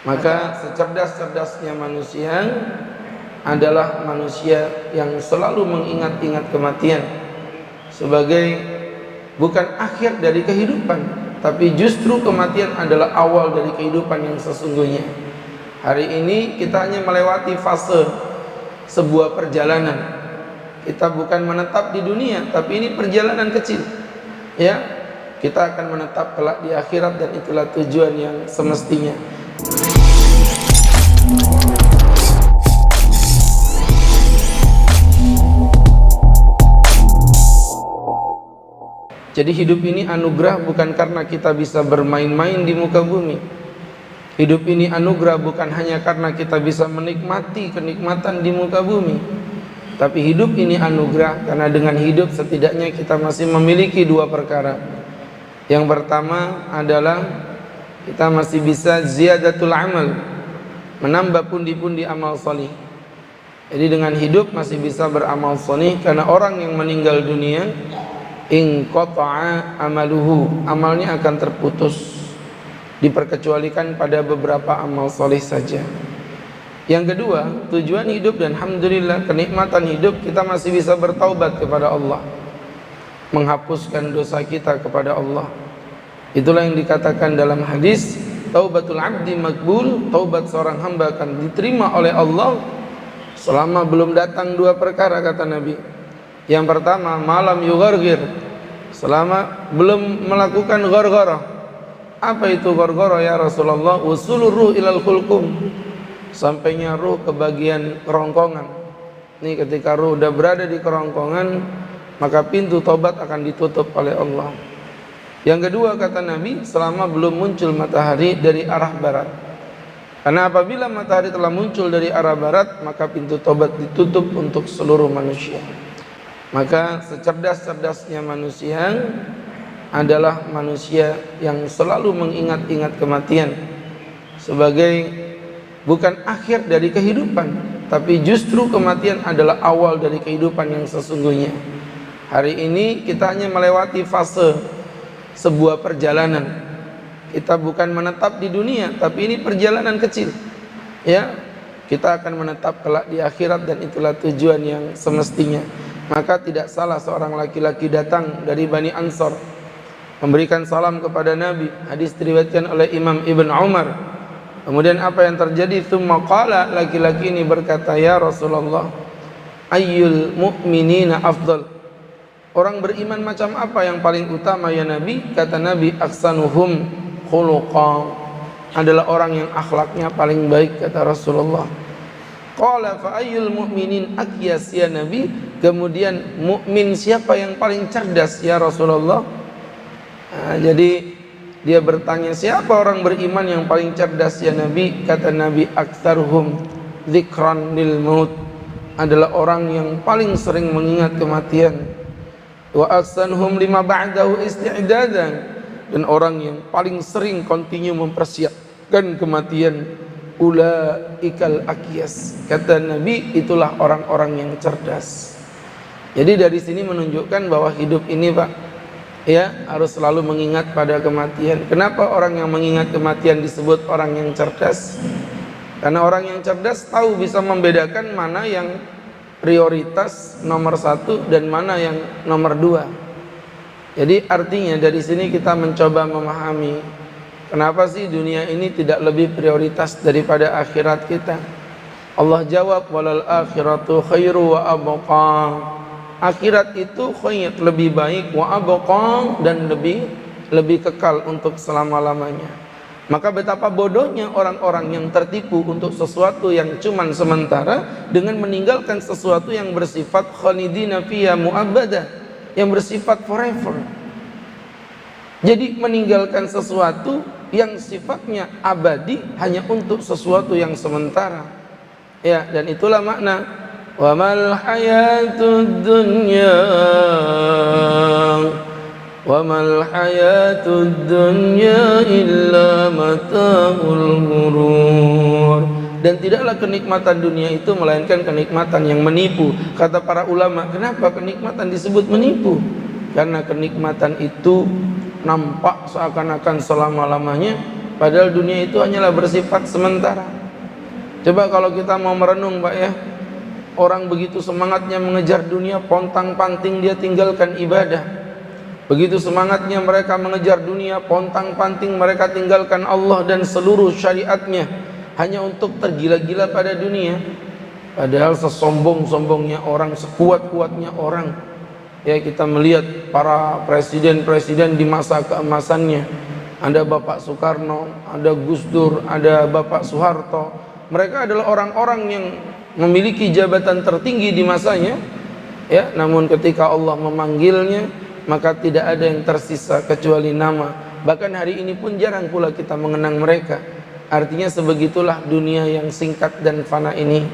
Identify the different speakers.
Speaker 1: Maka secerdas-cerdasnya manusia adalah manusia yang selalu mengingat-ingat kematian sebagai bukan akhir dari kehidupan, tapi justru kematian adalah awal dari kehidupan yang sesungguhnya. Hari ini kita hanya melewati fase sebuah perjalanan. Kita bukan menetap di dunia, tapi ini perjalanan kecil. Ya, kita akan menetap kelak di akhirat, dan itulah tujuan yang semestinya. Jadi hidup ini anugerah bukan karena kita bisa bermain-main di muka bumi. Hidup ini anugerah bukan hanya karena kita bisa menikmati kenikmatan di muka bumi, tapi hidup ini anugerah karena dengan hidup setidaknya kita masih memiliki dua perkara. Yang pertama adalah kita masih bisa ziyadatul amal, menambah pundi-pundi amal salih. Jadi dengan hidup masih bisa beramal salih, karena orang yang meninggal dunia in qata'a amaluhu, amalnya akan terputus, diperkecualikan pada beberapa amal soleh saja. Yang kedua, tujuan hidup dan alhamdulillah kenikmatan hidup, kita masih bisa bertaubat kepada Allah, menghapuskan dosa kita kepada Allah. Itulah yang dikatakan dalam hadis, taubatul abdi makbul, taubat seorang hamba akan diterima oleh Allah selama belum datang dua perkara, kata Nabi. Yang pertama, malam yughargir, selama belum melakukan ghargharah. Apa itu ghargharah ya Rasulullah? Usulur ruh ilal khulqum, sampainya ruh ke bagian kerongkongan. Ini ketika ruh udah berada di kerongkongan, maka pintu tobat akan ditutup oleh Allah. Yang kedua, kata Nabi, selama belum muncul matahari dari arah barat. Karena apabila matahari telah muncul dari arah barat, maka pintu tobat ditutup untuk seluruh manusia. Maka secerdas-cerdasnya manusia adalah manusia yang selalu mengingat-ingat kematian sebagai bukan akhir dari kehidupan, tapi justru kematian adalah awal dari kehidupan yang sesungguhnya. Hari ini kita hanya melewati fase sebuah perjalanan. Kita bukan menetap di dunia, tapi ini perjalanan kecil. Ya, kita akan menetap kelak di akhirat, dan itulah tujuan yang semestinya. Maka tidak salah seorang laki-laki datang dari Bani Ansor memberikan salam kepada Nabi. Hadis diriwayatkan oleh Imam Ibn Umar. Kemudian apa yang terjadi? Tsumma qala, laki-laki ini berkata, ya Rasulullah, ayyul mu'minina afdal, orang beriman macam apa yang paling utama ya Nabi? Kata Nabi, aksanuhum khuluqa, adalah orang yang akhlaknya paling baik, kata Rasulullah. Qala fa ayyul mu'minin akyas ya Nabi, kemudian mukmin siapa yang paling cerdas ya Rasulullah? Jadi dia bertanya, siapa orang beriman yang paling cerdas ya Nabi? Kata Nabi, aktsaruhum dzikran lil maut, adalah orang yang paling sering mengingat kematian. Wa aksanuhum lima ba'dahu isti'dadan, dan orang yang paling sering continue mempersiapkan kematian. Ulaikal akyas, kata Nabi, itulah orang-orang yang cerdas. Jadi dari sini menunjukkan bahwa hidup ini, Pak, ya, harus selalu mengingat pada kematian. Kenapa orang yang mengingat kematian disebut orang yang cerdas? Karena orang yang cerdas tahu, bisa membedakan mana yang prioritas nomor satu dan mana yang nomor dua. Jadi artinya dari sini kita mencoba memahami kenapa sih dunia ini tidak lebih prioritas daripada akhirat kita. Allah jawab, walal akhiratu khairu wa abqa, akhirat itu khair, lebih baik, wa abqa, dan lebih kekal untuk selama-lamanya. Maka betapa bodohnya orang-orang yang tertipu untuk sesuatu yang cuman sementara dengan meninggalkan sesuatu yang bersifat khalidina fiha mu'abbadah, yang bersifat forever. Jadi meninggalkan sesuatu yang sifatnya abadi hanya untuk sesuatu yang sementara. Ya, dan itulah makna wa mal hayatud dunya wa mal hayatud dunya illa mata'ul ghurur. Dan tidaklah kenikmatan dunia itu melainkan kenikmatan yang menipu. Kata para ulama, kenapa kenikmatan disebut menipu? Karena kenikmatan itu nampak seakan-akan selama-lamanya, Padahal dunia itu hanyalah bersifat sementara. Coba kalau kita mau merenung Pak ya, orang begitu semangatnya mengejar dunia, pontang-panting dia tinggalkan ibadah. Begitu semangatnya mereka mengejar dunia, pontang-panting mereka tinggalkan Allah dan seluruh syariatnya hanya untuk tergila-gila pada dunia. Padahal sesombong-sombongnya orang, sekuat-kuatnya orang, ya kita melihat para presiden-presiden di masa keemasannya, ada Bapak Soekarno, ada Gus Dur, ada Bapak Soeharto. Mereka adalah orang-orang yang memiliki jabatan tertinggi di masanya, ya. Namun ketika Allah memanggilnya, maka tidak ada yang tersisa kecuali nama. Bahkan hari ini pun jarang pula kita mengenang mereka. Artinya sebegitulah dunia yang singkat dan fana ini.